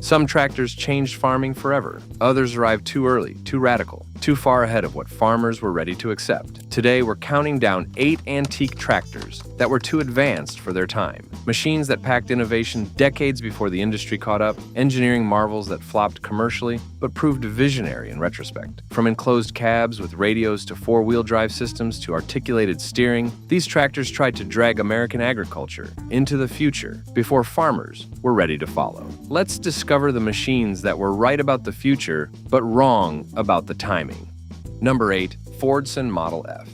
Some tractors changed farming forever. Others arrived too early, too radical, too far ahead of what farmers were ready to accept. Today, we're counting down 8 antique tractors that were too advanced for their time. Machines that packed innovation decades before the industry caught up, engineering marvels that flopped commercially but proved visionary in retrospect. From enclosed cabs with radios to four-wheel drive systems to articulated steering, these tractors tried to drag American agriculture into the future before farmers were ready to follow. Let's discover the machines that were right about the future but wrong about the timing. Number 8. Fordson Model F.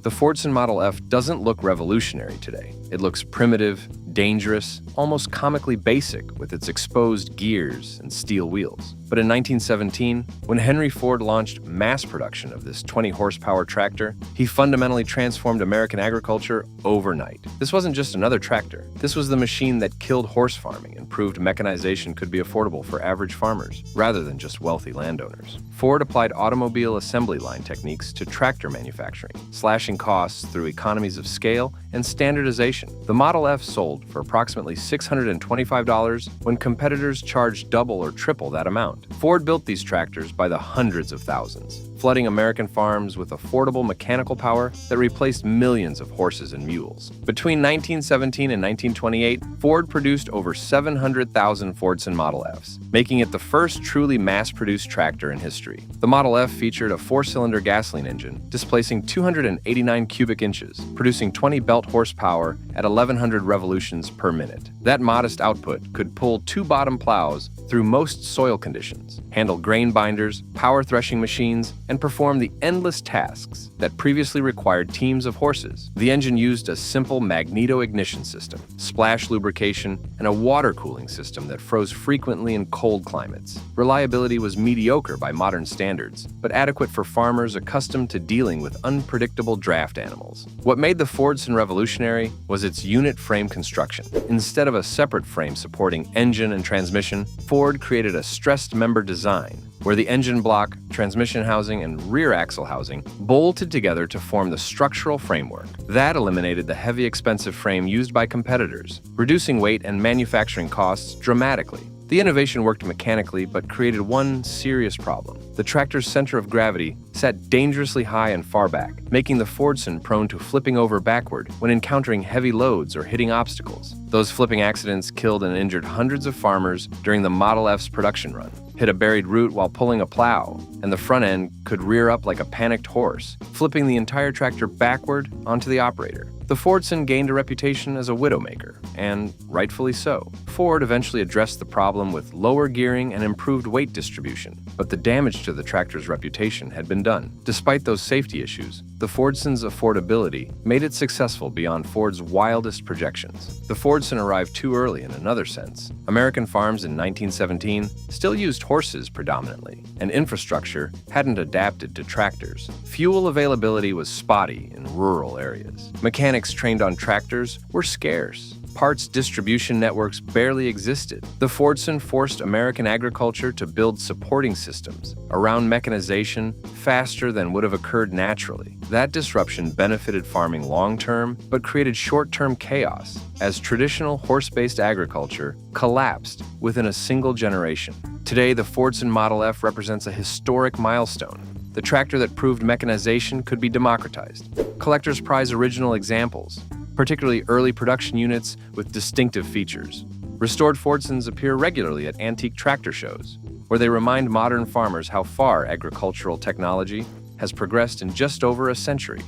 The Fordson Model F doesn't look revolutionary today. It looks primitive, dangerous, almost comically basic with its exposed gears and steel wheels. But in 1917, when Henry Ford launched mass production of this 20-horsepower tractor, he fundamentally transformed American agriculture overnight. This wasn't just another tractor. This was the machine that killed horse farming and proved mechanization could be affordable for average farmers, rather than just wealthy landowners. Ford applied automobile assembly line techniques to tractor manufacturing, slashing costs through economies of scale and standardization. The Model F sold for approximately $625 when competitors charged double or triple that amount. Ford built these tractors by the hundreds of thousands, flooding American farms with affordable mechanical power that replaced millions of horses and mules. Between 1917 and 1928, Ford produced over 700,000 Fordson Model Fs, making it the first truly mass-produced tractor in history. The Model F featured a 4-cylinder gasoline engine, displacing 289 cubic inches, producing 20 belt horsepower at 1,100 revolutions per minute. That modest output could pull 2 bottom plows through most soil conditions, handle grain binders, power threshing machines, and perform the endless tasks that previously required teams of horses. The engine used a simple magneto-ignition system, splash lubrication, and a water cooling system that froze frequently in cold climates. Reliability was mediocre by modern standards, but adequate for farmers accustomed to dealing with unpredictable draft animals. What made the Fordson revolutionary was its unit frame construction. Instead of a separate frame supporting engine and transmission, Ford created a stressed member design where the engine block, transmission housing, and rear axle housing bolted together to form the structural framework. That eliminated the heavy, expensive frame used by competitors, reducing weight and manufacturing costs dramatically. The innovation worked mechanically but created one serious problem. The tractor's center of gravity sat dangerously high and far back, making the Fordson prone to flipping over backward when encountering heavy loads or hitting obstacles. Those flipping accidents killed and injured hundreds of farmers during the Model F's production run. Hit a buried root while pulling a plow, and the front end could rear up like a panicked horse, flipping the entire tractor backward onto the operator. The Fordson gained a reputation as a widowmaker, and rightfully so. Ford eventually addressed the problem with lower gearing and improved weight distribution, but the damage to the tractor's reputation had been done. Despite those safety issues, the Fordson's affordability made it successful beyond Ford's wildest projections. The Fordson arrived too early in another sense. American farms in 1917 still used horses predominantly, and infrastructure hadn't adapted to tractors. Fuel availability was spotty in rural areas. Mechanics trained on tractors were scarce. Parts distribution networks barely existed. The Fordson forced American agriculture to build supporting systems around mechanization faster than would have occurred naturally. That disruption benefited farming long-term, but created short-term chaos as traditional horse-based agriculture collapsed within a single generation. Today, the Fordson Model F represents a historic milestone. The tractor that proved mechanization could be democratized. Collectors prize original examples, particularly early production units with distinctive features. Restored Fordsons appear regularly at antique tractor shows, where they remind modern farmers how far agricultural technology has progressed in just over a century.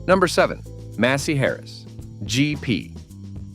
Number 7. Massey Harris GP.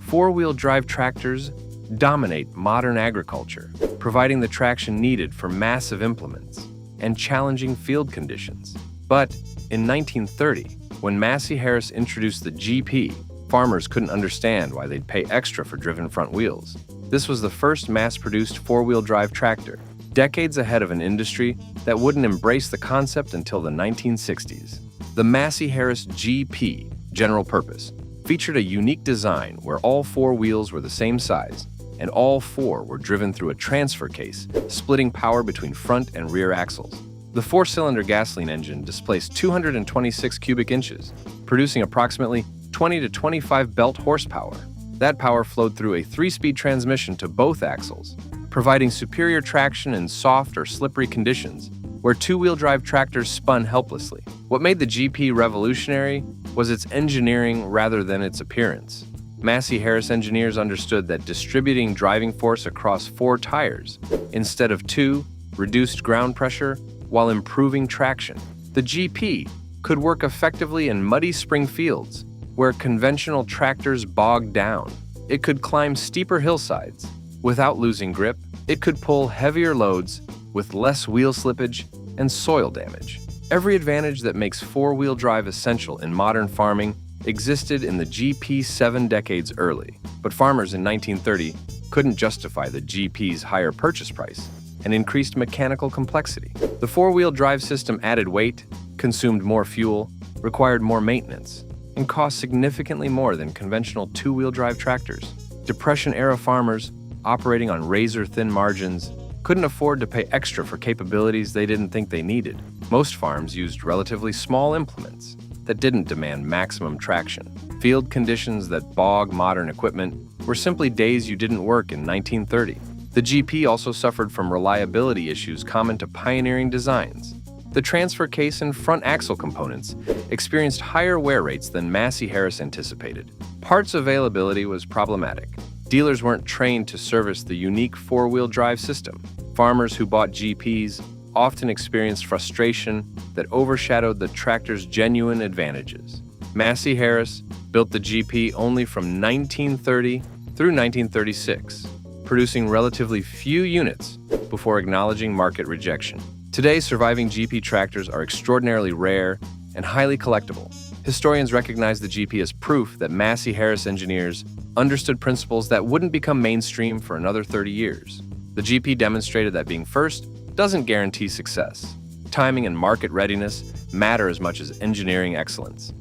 Four-wheel drive tractors dominate modern agriculture, providing the traction needed for massive implements and challenging field conditions. But in 1930, when Massey Harris introduced the GP, farmers couldn't understand why they'd pay extra for driven front wheels. This was the first mass-produced four-wheel drive tractor, decades ahead of an industry that wouldn't embrace the concept until the 1960s. The Massey Harris GP, general purpose, featured a unique design where all four wheels were the same size, and all four were driven through a transfer case, splitting power between front and rear axles. The 4-cylinder gasoline engine displaced 226 cubic inches, producing approximately 20 to 25 belt horsepower. That power flowed through a 3-speed transmission to both axles, providing superior traction in soft or slippery conditions where two-wheel drive tractors spun helplessly. What made the GP revolutionary was its engineering rather than its appearance. Massey Harris engineers understood that distributing driving force across 4 tires instead of 2 reduced ground pressure while improving traction. The GP could work effectively in muddy spring fields where conventional tractors bogged down. It could climb steeper hillsides without losing grip. It could pull heavier loads with less wheel slippage and soil damage. Every advantage that makes 4-wheel drive essential in modern farming existed in the GP 7 decades early. But farmers in 1930 couldn't justify the GP's higher purchase price and increased mechanical complexity. The 4-wheel drive system added weight, consumed more fuel, required more maintenance, and cost significantly more than conventional 2-wheel drive tractors. Depression-era farmers, operating on razor-thin margins, couldn't afford to pay extra for capabilities they didn't think they needed. Most farms used relatively small implements that didn't demand maximum traction. Field conditions that bog modern equipment were simply days you didn't work in 1930. The GP also suffered from reliability issues common to pioneering designs. The transfer case and front axle components experienced higher wear rates than Massey Harris anticipated. Parts availability was problematic. Dealers weren't trained to service the unique 4-wheel drive system. Farmers who bought GPs often experienced frustration that overshadowed the tractor's genuine advantages. Massey Harris built the GP only from 1930 through 1936, producing relatively few units before acknowledging market rejection. Today, surviving GP tractors are extraordinarily rare and highly collectible. Historians recognize the GP as proof that Massey Harris engineers understood principles that wouldn't become mainstream for another 30 years. The GP demonstrated that being first doesn't guarantee success. Timing and market readiness matter as much as engineering excellence.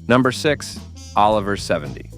Number 6, Oliver 70.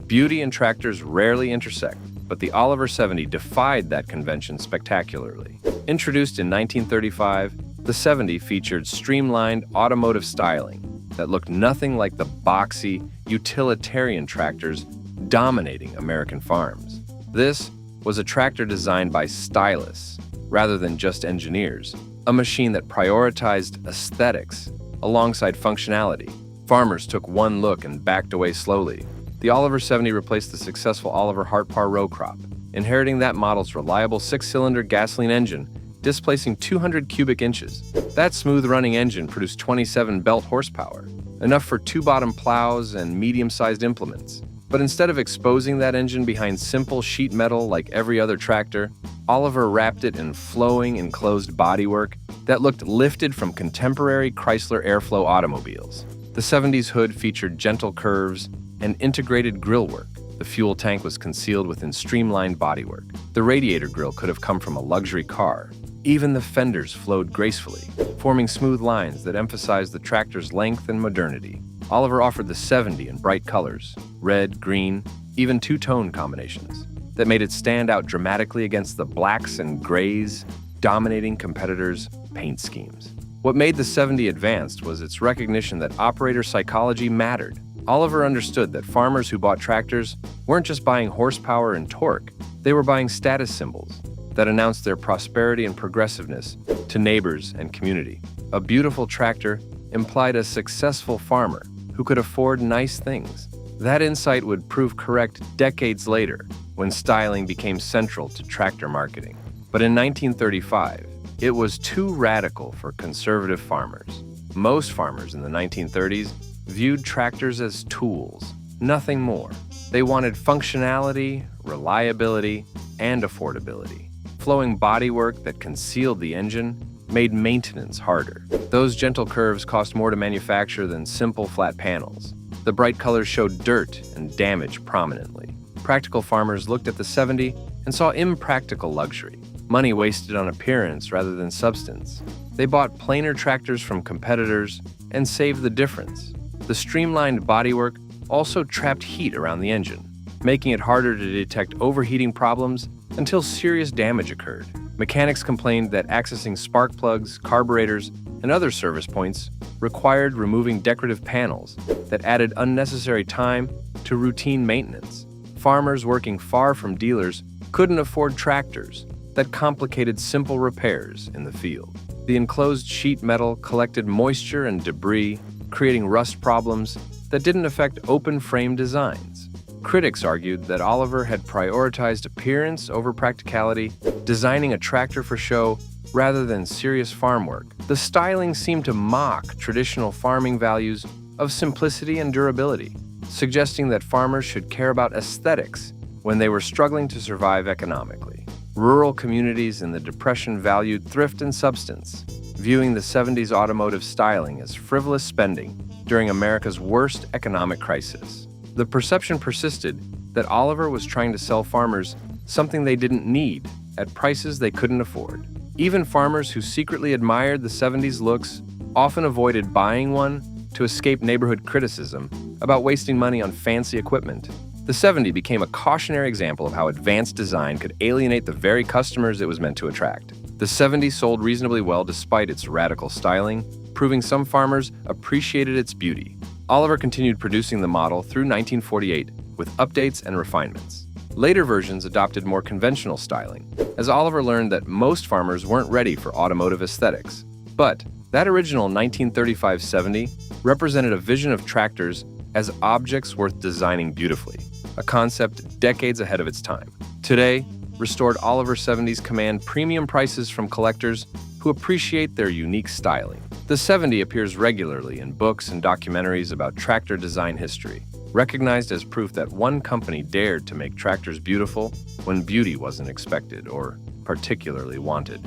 Beauty and tractors rarely intersect, but the Oliver 70 defied that convention spectacularly. Introduced in 1935, the 70 featured streamlined automotive styling that looked nothing like the boxy, utilitarian tractors dominating American farms. This was a tractor designed by stylists rather than just engineers, a machine that prioritized aesthetics alongside functionality. Farmers took one look and backed away slowly. The Oliver 70 replaced the successful Oliver Hartpar row crop, inheriting that model's reliable 6-cylinder gasoline engine, displacing 200 cubic inches. That smooth-running engine produced 27 belt horsepower, enough for 2-bottom plows and medium-sized implements. But instead of exposing that engine behind simple sheet metal like every other tractor, Oliver wrapped it in flowing enclosed bodywork that looked lifted from contemporary Chrysler Airflow automobiles. The 70's hood featured gentle curves and integrated grillwork. The fuel tank was concealed within streamlined bodywork. The radiator grille could have come from a luxury car. Even the fenders flowed gracefully, forming smooth lines that emphasized the tractor's length and modernity. Oliver offered the 70 in bright colors, red, green, even two-tone combinations, that made it stand out dramatically against the blacks and grays dominating competitors' paint schemes. What made the 70 advanced was its recognition that operator psychology mattered. Oliver understood that farmers who bought tractors weren't just buying horsepower and torque, they were buying status symbols that announced their prosperity and progressiveness to neighbors and community. A beautiful tractor implied a successful farmer who could afford nice things. That insight would prove correct decades later when styling became central to tractor marketing. But in 1935, it was too radical for conservative farmers. Most farmers in the 1930s viewed tractors as tools, nothing more. They wanted functionality, reliability, and affordability. Flowing bodywork that concealed the engine made maintenance harder. Those gentle curves cost more to manufacture than simple flat panels. The bright colors showed dirt and damage prominently. Practical farmers looked at the 70 and saw impractical luxury, money wasted on appearance rather than substance. They bought plainer tractors from competitors and saved the difference. The streamlined bodywork also trapped heat around the engine, making it harder to detect overheating problems until serious damage occurred. Mechanics complained that accessing spark plugs, carburetors, and other service points required removing decorative panels that added unnecessary time to routine maintenance. Farmers working far from dealers couldn't afford tractors that complicated simple repairs in the field. The enclosed sheet metal collected moisture and debris, creating rust problems that didn't affect open-frame designs. Critics argued that Oliver had prioritized appearance over practicality, designing a tractor for show rather than serious farm work. The styling seemed to mock traditional farming values of simplicity and durability, suggesting that farmers should care about aesthetics when they were struggling to survive economically. Rural communities in the Depression valued thrift and substance, viewing the 70s automotive styling as frivolous spending during America's worst economic crisis. The perception persisted that Oliver was trying to sell farmers something they didn't need at prices they couldn't afford. Even farmers who secretly admired the 70s looks often avoided buying one to escape neighborhood criticism about wasting money on fancy equipment. The 70 became a cautionary example of how advanced design could alienate the very customers it was meant to attract. The 70 sold reasonably well despite its radical styling, proving some farmers appreciated its beauty. Oliver continued producing the model through 1948 with updates and refinements. Later versions adopted more conventional styling, as Oliver learned that most farmers weren't ready for automotive aesthetics. But that original 1935 70 represented a vision of tractors as objects worth designing beautifully, a concept decades ahead of its time. Today, restored Oliver 70s command premium prices from collectors who appreciate their unique styling. The 70 appears regularly in books and documentaries about tractor design history, recognized as proof that one company dared to make tractors beautiful when beauty wasn't expected or particularly wanted.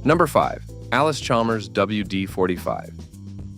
Number 5. Allis-Chalmers WD45.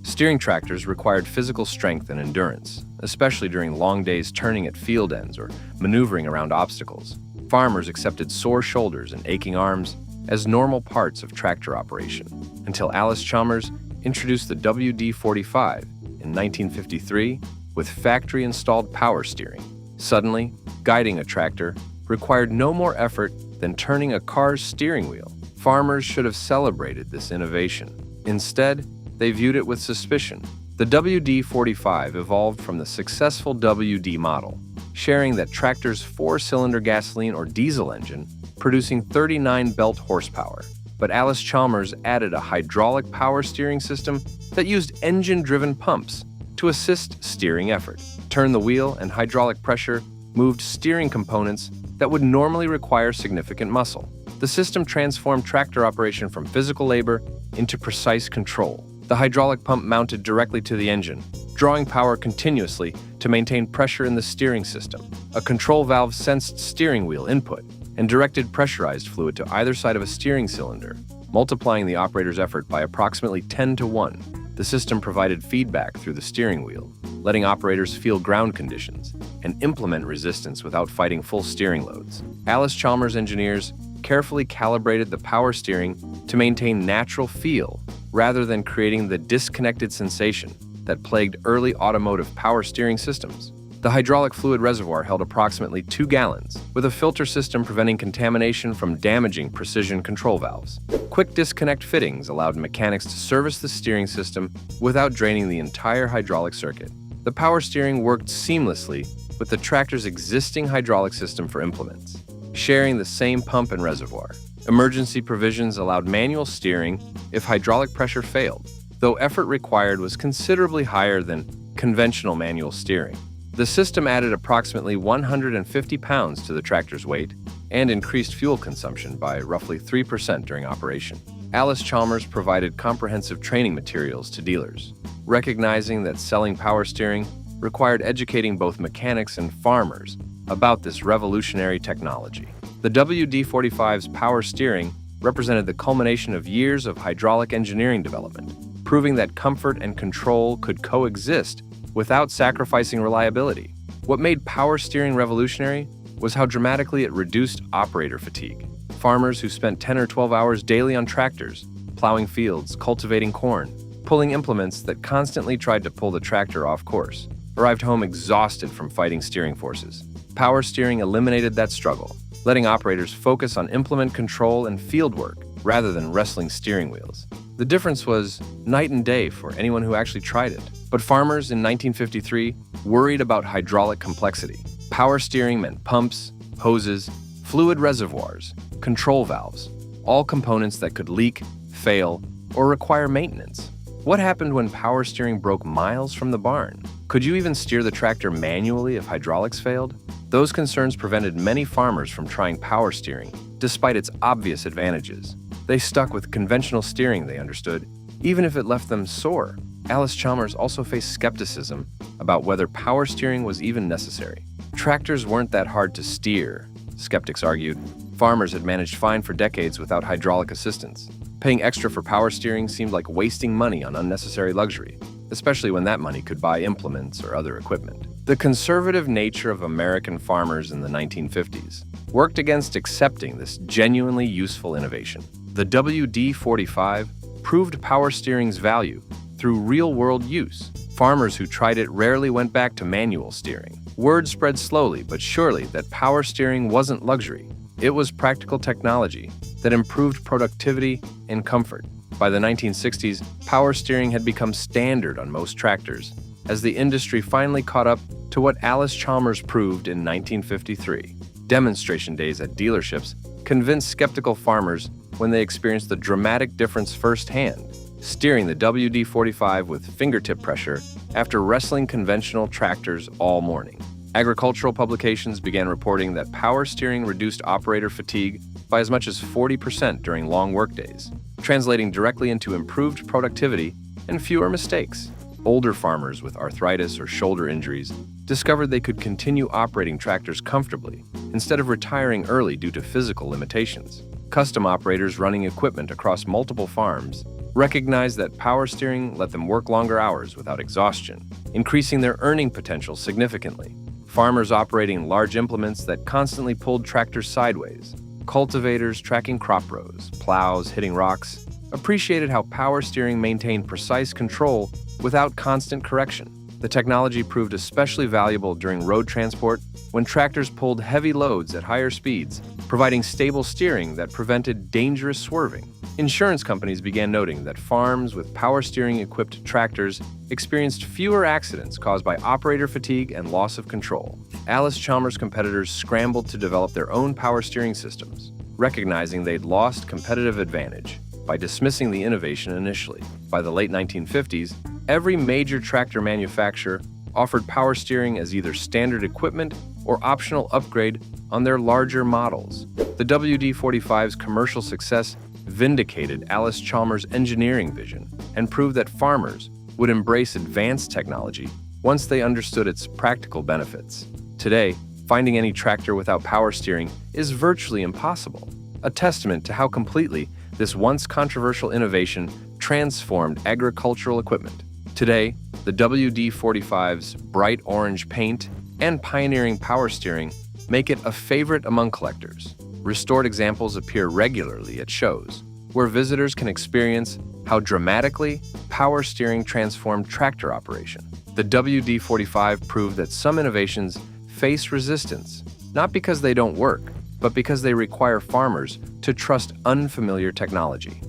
Steering tractors required physical strength and endurance, especially during long days turning at field ends or maneuvering around obstacles. Farmers accepted sore shoulders and aching arms as normal parts of tractor operation, until Allis-Chalmers introduced the WD45 in 1953 with factory-installed power steering. Suddenly, guiding a tractor required no more effort than turning a car's steering wheel. Farmers should have celebrated this innovation. Instead, they viewed it with suspicion. The WD45 evolved from the successful WD model, sharing that tractor's 4-cylinder gasoline or diesel engine, producing 39 belt horsepower. But Allis-Chalmers added a hydraulic power steering system that used engine-driven pumps to assist steering effort. Turn the wheel and hydraulic pressure moved steering components that would normally require significant muscle. The system transformed tractor operation from physical labor into precise control. The hydraulic pump mounted directly to the engine, drawing power continuously to maintain pressure in the steering system. A control valve sensed steering wheel input and directed pressurized fluid to either side of a steering cylinder, multiplying the operator's effort by approximately 10 to 1. The system provided feedback through the steering wheel, letting operators feel ground conditions and implement resistance without fighting full steering loads. Allis-Chalmers engineers carefully calibrated the power steering to maintain natural feel rather than creating the disconnected sensation that plagued early automotive power steering systems. The hydraulic fluid reservoir held approximately 2 gallons, with a filter system preventing contamination from damaging precision control valves. Quick disconnect fittings allowed mechanics to service the steering system without draining the entire hydraulic circuit. The power steering worked seamlessly with the tractor's existing hydraulic system for implements, sharing the same pump and reservoir. Emergency provisions allowed manual steering if hydraulic pressure failed, though effort required was considerably higher than conventional manual steering. The system added approximately 150 pounds to the tractor's weight and increased fuel consumption by roughly 3% during operation. Allis-Chalmers provided comprehensive training materials to dealers, recognizing that selling power steering required educating both mechanics and farmers about this revolutionary technology. The WD45's power steering represented the culmination of years of hydraulic engineering development, proving that comfort and control could coexist without sacrificing reliability. What made power steering revolutionary was how dramatically it reduced operator fatigue. Farmers who spent 10 or 12 hours daily on tractors, plowing fields, cultivating corn, pulling implements that constantly tried to pull the tractor off course, arrived home exhausted from fighting steering forces. Power steering eliminated that struggle, letting operators focus on implement control and field work rather than wrestling steering wheels. The difference was night and day for anyone who actually tried it. But farmers in 1953 worried about hydraulic complexity. Power steering meant pumps, hoses, fluid reservoirs, control valves, all components that could leak, fail, or require maintenance. What happened when power steering broke miles from the barn? Could you even steer the tractor manually if hydraulics failed? Those concerns prevented many farmers from trying power steering, despite its obvious advantages. They stuck with conventional steering, they understood, even if it left them sore. Allis-Chalmers also faced skepticism about whether power steering was even necessary. Tractors weren't that hard to steer, skeptics argued. Farmers had managed fine for decades without hydraulic assistance. Paying extra for power steering seemed like wasting money on unnecessary luxury, especially when that money could buy implements or other equipment. The conservative nature of American farmers in the 1950s worked against accepting this genuinely useful innovation. The WD45 proved power steering's value through real-world use. Farmers who tried it rarely went back to manual steering. Word spread slowly but surely that power steering wasn't luxury. It was practical technology that improved productivity and comfort. By the 1960s, power steering had become standard on most tractors, as the industry finally caught up to what Allis-Chalmers proved in 1953. Demonstration days at dealerships convinced skeptical farmers when they experienced the dramatic difference firsthand, steering the WD45 with fingertip pressure after wrestling conventional tractors all morning. Agricultural publications began reporting that power steering reduced operator fatigue by as much as 40% during long workdays, translating directly into improved productivity and fewer mistakes. Older farmers with arthritis or shoulder injuries discovered they could continue operating tractors comfortably instead of retiring early due to physical limitations. Custom operators running equipment across multiple farms recognized that power steering let them work longer hours without exhaustion, increasing their earning potential significantly. Farmers operating large implements that constantly pulled tractors sideways, cultivators tracking crop rows, plows hitting rocks, appreciated how power steering maintained precise control without constant correction. The technology proved especially valuable during road transport when tractors pulled heavy loads at higher speeds, providing stable steering that prevented dangerous swerving. Insurance companies began noting that farms with power steering-equipped tractors experienced fewer accidents caused by operator fatigue and loss of control. Allis-Chalmers competitors scrambled to develop their own power steering systems, recognizing they'd lost competitive advantage by dismissing the innovation initially. By the late 1950s, every major tractor manufacturer offered power steering as either standard equipment or optional upgrade on their larger models. The WD-45's commercial success vindicated Allis-Chalmers' engineering vision and proved that farmers would embrace advanced technology once they understood its practical benefits. Today, finding any tractor without power steering is virtually impossible, a testament to how completely this once controversial innovation transformed agricultural equipment. Today, the WD-45's bright orange paint and pioneering power steering make it a favorite among collectors. Restored examples appear regularly at shows, where visitors can experience how dramatically power steering transformed tractor operation. The WD-45 proved that some innovations face resistance, not because they don't work, but because they require farmers to trust unfamiliar technology.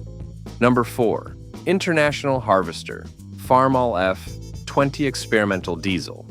Number 4. International Harvester Farmall F-20 Experimental Diesel.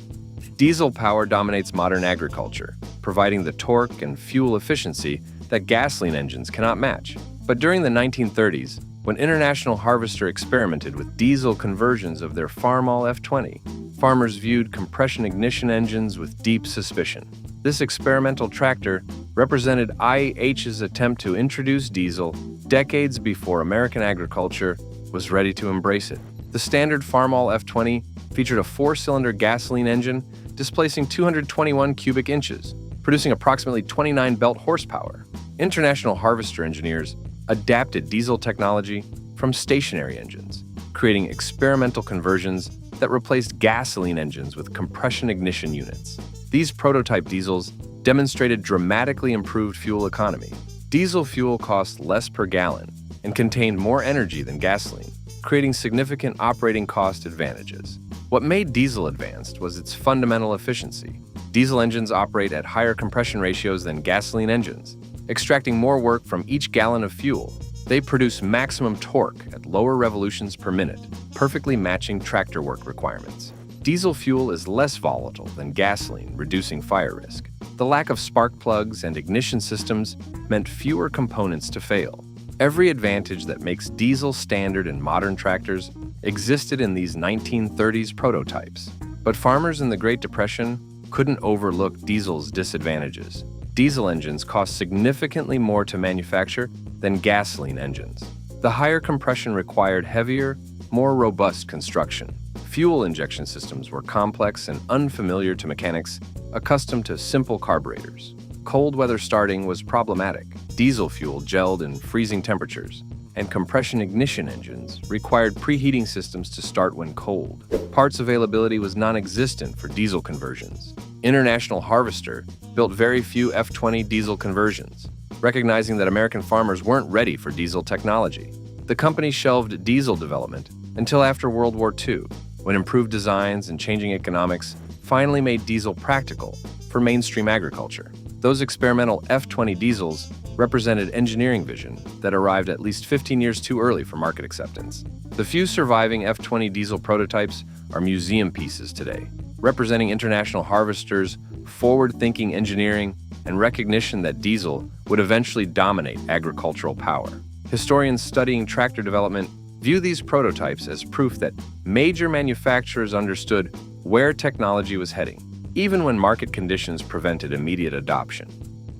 Diesel power dominates modern agriculture, providing the torque and fuel efficiency that gasoline engines cannot match. But during the 1930s, when International Harvester experimented with diesel conversions of their Farmall F-20, farmers viewed compression ignition engines with deep suspicion. This experimental tractor represented IH's attempt to introduce diesel decades before American agriculture was ready to embrace it. The standard Farmall F-20 featured a 4-cylinder gasoline engine displacing 221 cubic inches, producing approximately 29 belt horsepower. International Harvester engineers adapted diesel technology from stationary engines, creating experimental conversions that replaced gasoline engines with compression ignition units. These prototype diesels demonstrated dramatically improved fuel economy. Diesel fuel cost less per gallon and contained more energy than gasoline, creating significant operating cost advantages. What made diesel advanced was its fundamental efficiency. Diesel engines operate at higher compression ratios than gasoline engines, extracting more work from each gallon of fuel. They produce maximum torque at lower revolutions per minute, perfectly matching tractor work requirements. Diesel fuel is less volatile than gasoline, reducing fire risk. The lack of spark plugs and ignition systems meant fewer components to fail. Every advantage that makes diesel standard in modern tractors existed in these 1930s prototypes. But farmers in the Great Depression couldn't overlook diesel's disadvantages. Diesel engines cost significantly more to manufacture than gasoline engines. The higher compression required heavier, more robust construction. Fuel injection systems were complex and unfamiliar to mechanics accustomed to simple carburetors. Cold weather starting was problematic. Diesel fuel gelled in freezing temperatures, and compression ignition engines required preheating systems to start when cold. Parts availability was non-existent for diesel conversions. International Harvester built very few F-20 diesel conversions, recognizing that American farmers weren't ready for diesel technology. The company shelved diesel development until after World War II, when improved designs and changing economics finally made diesel practical for mainstream agriculture. Those experimental F-20 diesels represented engineering vision that arrived at least 15 years too early for market acceptance. The few surviving F-20 diesel prototypes are museum pieces today, representing International Harvester's forward-thinking engineering and recognition that diesel would eventually dominate agricultural power. Historians studying tractor development view these prototypes as proof that major manufacturers understood where technology was heading, even when market conditions prevented immediate adoption.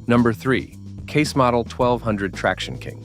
Number 3. Case Model 1200 Traction King.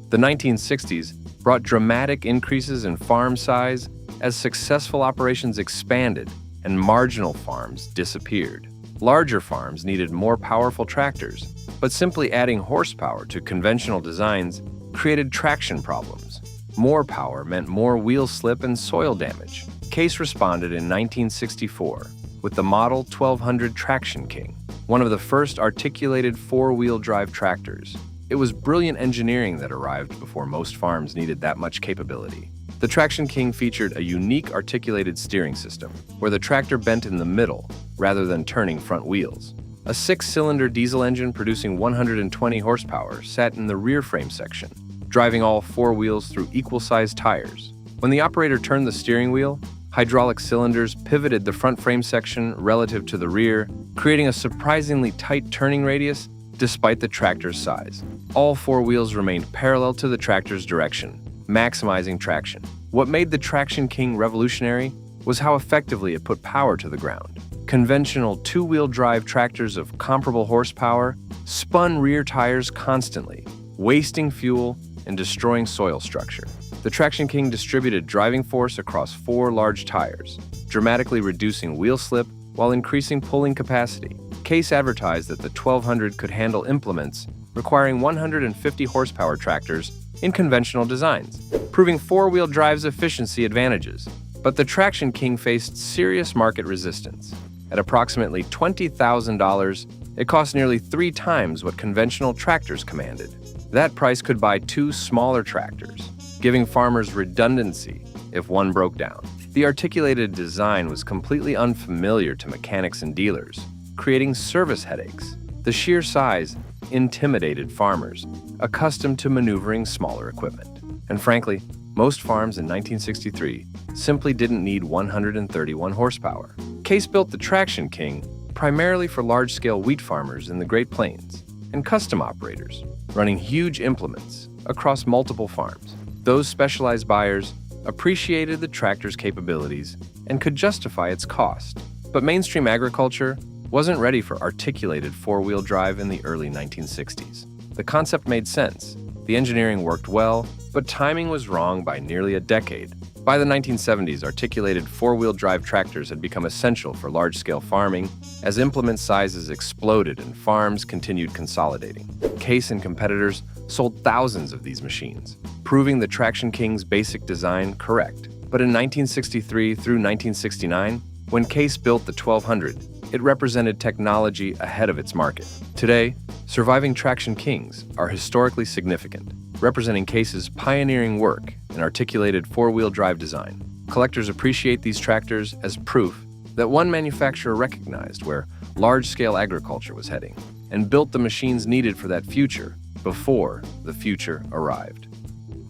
The 1960s brought dramatic increases in farm size as successful operations expanded and marginal farms disappeared. Larger farms needed more powerful tractors, but simply adding horsepower to conventional designs created traction problems. More power meant more wheel slip and soil damage. Case responded in 1964 with the Model 1200 Traction King, one of the first articulated four-wheel drive tractors. It was brilliant engineering that arrived before most farms needed that much capability. The Traction King featured a unique articulated steering system, where the tractor bent in the middle rather than turning front wheels. A 6-cylinder diesel engine producing 120 horsepower sat in the rear frame section, driving all four wheels through equal-sized tires. When the operator turned the steering wheel, hydraulic cylinders pivoted the front frame section relative to the rear, creating a surprisingly tight turning radius despite the tractor's size. All four wheels remained parallel to the tractor's direction, maximizing traction. What made the Traction King revolutionary was how effectively it put power to the ground. Conventional two-wheel drive tractors of comparable horsepower spun rear tires constantly, wasting fuel and destroying soil structure. The Traction King distributed driving force across four large tires, dramatically reducing wheel slip while increasing pulling capacity. Case advertised that the 1200 could handle implements requiring 150 horsepower tractors in conventional designs, proving four-wheel drive's efficiency advantages. But the Traction King faced serious market resistance. At approximately $20,000, it cost nearly 3 times what conventional tractors commanded. That price could buy 2 smaller tractors, giving farmers redundancy if one broke down. The articulated design was completely unfamiliar to mechanics and dealers, creating service headaches. The sheer size intimidated farmers, accustomed to maneuvering smaller equipment. And frankly, most farms in 1963 simply didn't need 131 horsepower. Case built the Traction King primarily for large-scale wheat farmers in the Great Plains and custom operators, running huge implements across multiple farms. Those specialized buyers appreciated the tractor's capabilities and could justify its cost. But mainstream agriculture wasn't ready for articulated four-wheel drive in the early 1960s. The concept made sense, the engineering worked well, but timing was wrong by nearly a decade. By the 1970s, articulated four-wheel drive tractors had become essential for large-scale farming as implement sizes exploded and farms continued consolidating. Case and competitors sold thousands of these machines, proving the Traction King's basic design correct. But in 1963 through 1969, when Case built the 1200, it represented technology ahead of its market. Today, surviving Traction Kings are historically significant, representing Case's pioneering work in articulated four-wheel drive design. Collectors appreciate these tractors as proof that one manufacturer recognized where large-scale agriculture was heading and built the machines needed for that future before the future arrived.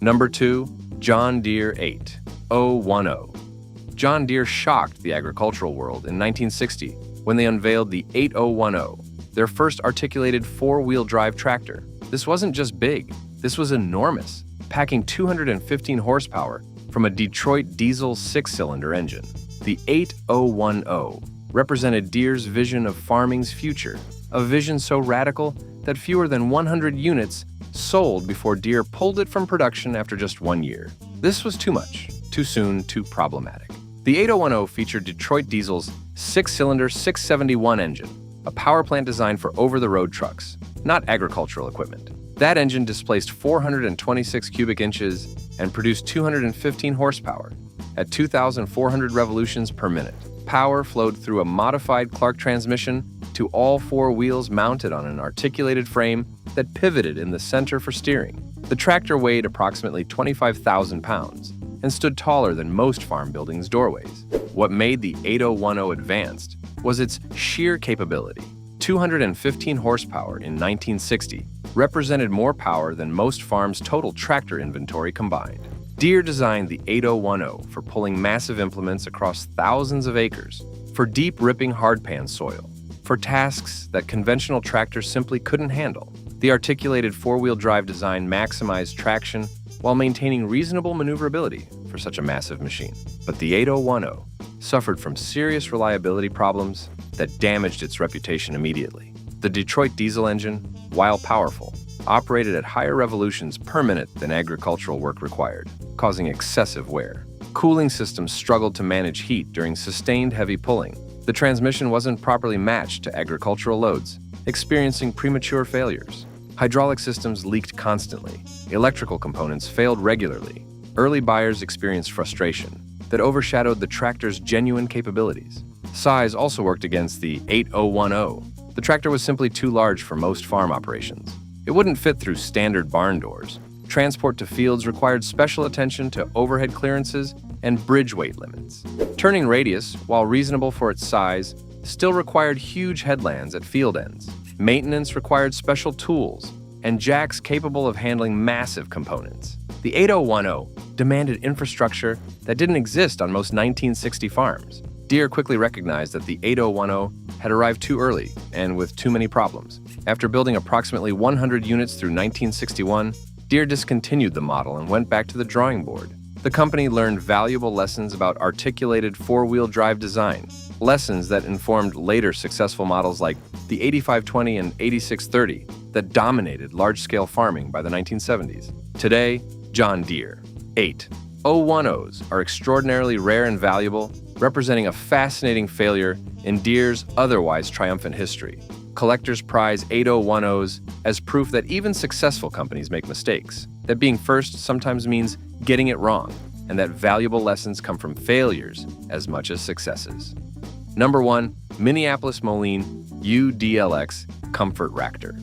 Number 2, John Deere 8010. John Deere shocked the agricultural world in 1960 when they unveiled the 8010, their first articulated four-wheel drive tractor. This wasn't just big, this was enormous, packing 215 horsepower from a Detroit diesel six-cylinder engine. The 8010 represented Deere's vision of farming's future, a vision so radical that fewer than 100 units sold before Deere pulled it from production after just 1 year. This was too much, too soon, too problematic. The 8010 featured Detroit Diesel's six-cylinder 671 engine, a power plant designed for over-the-road trucks, not agricultural equipment. That engine displaced 426 cubic inches and produced 215 horsepower at 2,400 revolutions per minute. Power flowed through a modified Clark transmission to all four wheels mounted on an articulated frame that pivoted in the center for steering. The tractor weighed approximately 25,000 pounds and stood taller than most farm buildings' doorways. What made the 8010 advanced was its sheer capability. 215 horsepower in 1960 represented more power than most farms' total tractor inventory combined. Deere designed the 8010 for pulling massive implements across thousands of acres, for deep ripping hardpan soil, for tasks that conventional tractors simply couldn't handle. The articulated four-wheel drive design maximized traction while maintaining reasonable maneuverability for such a massive machine. But the 8010 suffered from serious reliability problems that damaged its reputation immediately. The Detroit diesel engine, while powerful, operated at higher revolutions per minute than agricultural work required, causing excessive wear. Cooling systems struggled to manage heat during sustained heavy pulling. The transmission wasn't properly matched to agricultural loads, experiencing premature failures. Hydraulic systems leaked constantly. Electrical components failed regularly. Early buyers experienced frustration that overshadowed the tractor's genuine capabilities. Size also worked against the 8010. The tractor was simply too large for most farm operations. It wouldn't fit through standard barn doors. Transport to fields required special attention to overhead clearances and bridge weight limits. Turning radius, while reasonable for its size, still required huge headlands at field ends. Maintenance required special tools and jacks capable of handling massive components. The 8010 demanded infrastructure that didn't exist on most 1960 farms. Deere quickly recognized that the 8010 had arrived too early and with too many problems. After building approximately 100 units through 1961, Deere discontinued the model and went back to the drawing board. The company learned valuable lessons about articulated four-wheel drive design, lessons that informed later successful models like the 8520 and 8630 that dominated large-scale farming by the 1970s. Today, John Deere 8010s are extraordinarily rare and valuable, representing a fascinating failure in Deere's otherwise triumphant history. Collectors prize 8010s as proof that even successful companies make mistakes, that being first sometimes means getting it wrong, and that valuable lessons come from failures as much as successes. Number 1. Minneapolis-Moline UDLX Comfort Tractor.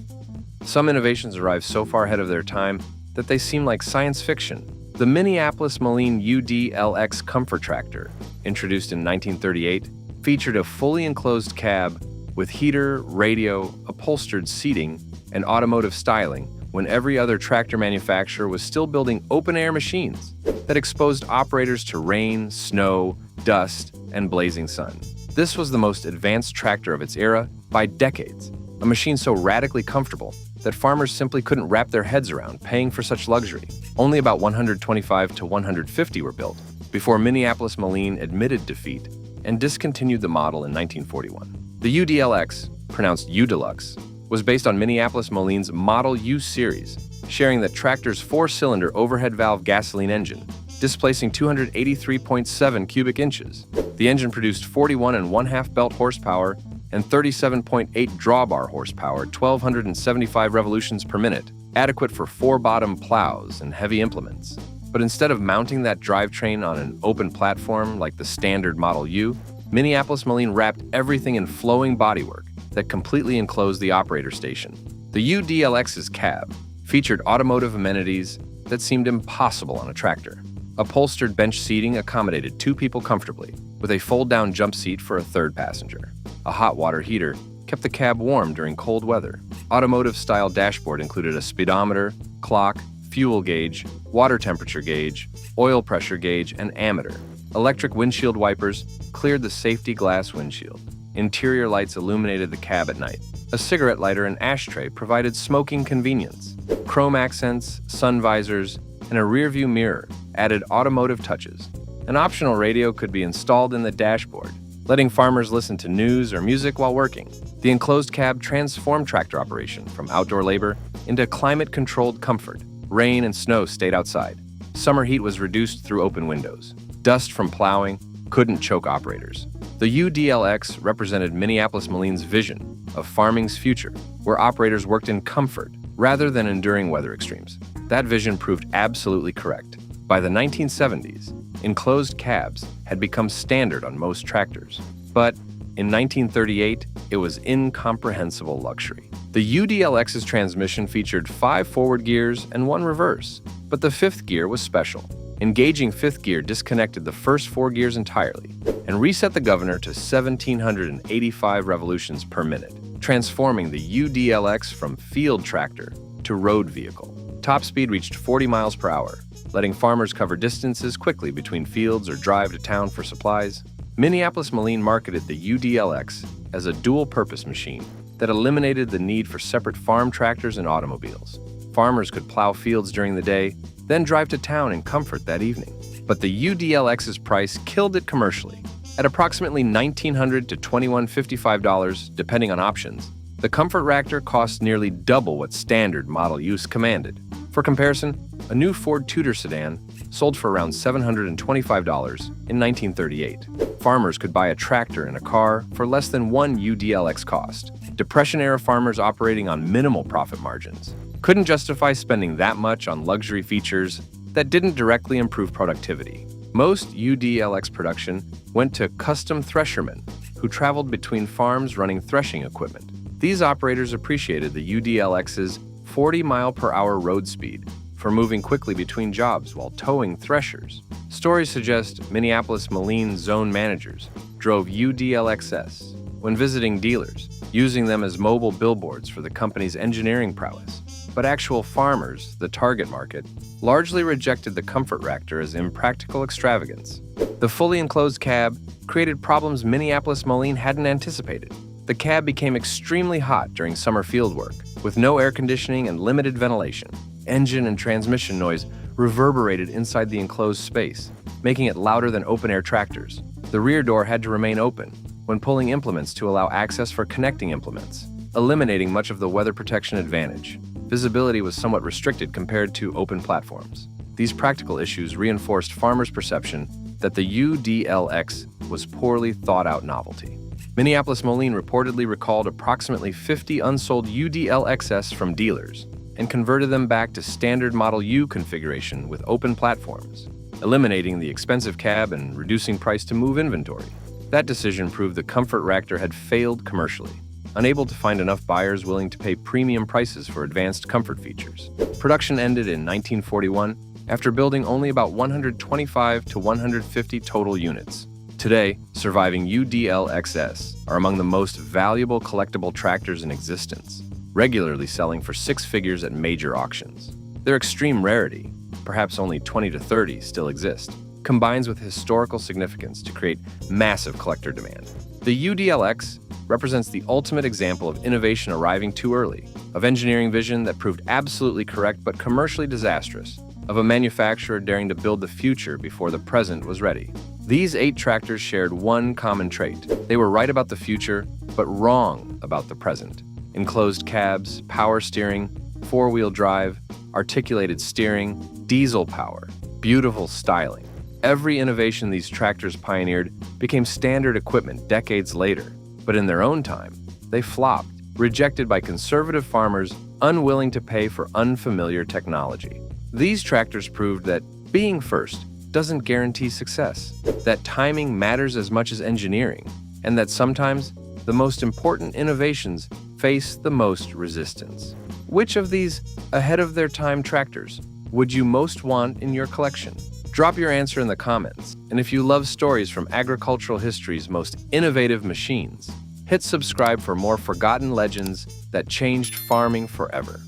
Some innovations arrive so far ahead of their time that they seem like science fiction. The Minneapolis-Moline UDLX Comfort Tractor, introduced in 1938, featured a fully enclosed cab with heater, radio, upholstered seating, and automotive styling when every other tractor manufacturer was still building open-air machines that exposed operators to rain, snow, dust, and blazing sun. This was the most advanced tractor of its era by decades, a machine so radically comfortable that farmers simply couldn't wrap their heads around paying for such luxury. Only about 125 to 150 were built before Minneapolis-Moline admitted defeat and discontinued the model in 1941. The UDLX, pronounced U-Deluxe, was based on Minneapolis-Moline's Model U series, sharing the tractor's four-cylinder overhead valve gasoline engine, displacing 283.7 cubic inches. The engine produced 41.5 belt horsepower and 37.8 drawbar horsepower, 1,275 revolutions per minute, adequate for four-bottom plows and heavy implements. But instead of mounting that drivetrain on an open platform like the standard Model U, Minneapolis-Moline wrapped everything in flowing bodywork that completely enclosed the operator station. The UDLX's cab featured automotive amenities that seemed impossible on a tractor. Upholstered bench seating accommodated two people comfortably, with a fold-down jump seat for a third passenger. A hot water heater kept the cab warm during cold weather. Automotive-style dashboard included a speedometer, clock, fuel gauge, water temperature gauge, oil pressure gauge, and ammeter. Electric windshield wipers cleared the safety glass windshield. Interior lights illuminated the cab at night. A cigarette lighter and ashtray provided smoking convenience. Chrome accents, sun visors, and a rearview mirror added automotive touches. An optional radio could be installed in the dashboard, letting farmers listen to news or music while working. The enclosed cab transformed tractor operation from outdoor labor into climate-controlled comfort. Rain and snow stayed outside. Summer heat was reduced through open windows. Dust from plowing couldn't choke operators. The UDLX represented Minneapolis-Moline's vision of farming's future, where operators worked in comfort rather than enduring weather extremes. That vision proved absolutely correct. By the 1970s, enclosed cabs had become standard on most tractors. But in 1938, it was incomprehensible luxury. The UDLX's transmission featured 5 forward gears and 1 reverse, but the 5th gear was special. Engaging 5th gear disconnected the first 4 gears entirely and reset the governor to 1,785 revolutions per minute, transforming the UDLX from field tractor to road vehicle. Top speed reached 40 miles per hour, letting farmers cover distances quickly between fields or drive to town for supplies. Minneapolis-Moline marketed the UDLX as a dual-purpose machine that eliminated the need for separate farm tractors and automobiles. Farmers could plow fields during the day, then drive to town in comfort that evening. But the UDLX's price killed it commercially. At approximately $1,900 to $2,155, depending on options, the Comfort Raptor cost nearly double what standard model use commanded. For comparison, a new Ford Tudor sedan sold for around $725 in 1938. Farmers could buy a tractor and a car for less than 1 UDLX cost. Depression-era farmers operating on minimal profit margins couldn't justify spending that much on luxury features that didn't directly improve productivity. Most UDLX production went to custom threshermen who traveled between farms running threshing equipment. These operators appreciated the UDLX's 40-mile-per-hour road speed for moving quickly between jobs while towing threshers. Stories suggest Minneapolis-Moline zone managers drove UDLXs when visiting dealers, using them as mobile billboards for the company's engineering prowess. But actual farmers, the target market, largely rejected the Comfort Raptor as impractical extravagance. The fully enclosed cab created problems Minneapolis-Moline hadn't anticipated. The cab became extremely hot during summer field work, with no air conditioning and limited ventilation. Engine and transmission noise reverberated inside the enclosed space, making it louder than open-air tractors. The rear door had to remain open when pulling implements to allow access for connecting implements, eliminating much of the weather protection advantage. Visibility was somewhat restricted compared to open platforms. These practical issues reinforced farmers' perception that the UDLX was poorly thought-out novelty. Minneapolis-Moline reportedly recalled approximately 50 unsold UDLXs from dealers and converted them back to standard Model U configuration with open platforms, eliminating the expensive cab and reducing price to move inventory. That decision proved the Comfort Raptor had failed commercially, unable to find enough buyers willing to pay premium prices for advanced comfort features. Production ended in 1941 after building only about 125 to 150 total units. Today, surviving UDLXs are among the most valuable collectible tractors in existence, regularly selling for 6 figures at major auctions. Their extreme rarity, perhaps only 20 to 30 still exist, combines with historical significance to create massive collector demand. The UDLX represents the ultimate example of innovation arriving too early, of engineering vision that proved absolutely correct but commercially disastrous, of a manufacturer daring to build the future before the present was ready. These 8 tractors shared one common trait. They were right about the future, but wrong about the present. Enclosed cabs, power steering, 4-wheel drive, articulated steering, diesel power, beautiful styling. Every innovation these tractors pioneered became standard equipment decades later, but in their own time, they flopped, rejected by conservative farmers unwilling to pay for unfamiliar technology. These tractors proved that being first doesn't guarantee success, that timing matters as much as engineering, and that sometimes the most important innovations face the most resistance. Which of these ahead-of-their-time tractors would you most want in your collection? Drop your answer in the comments, and if you love stories from agricultural history's most innovative machines, hit subscribe for more forgotten legends that changed farming forever.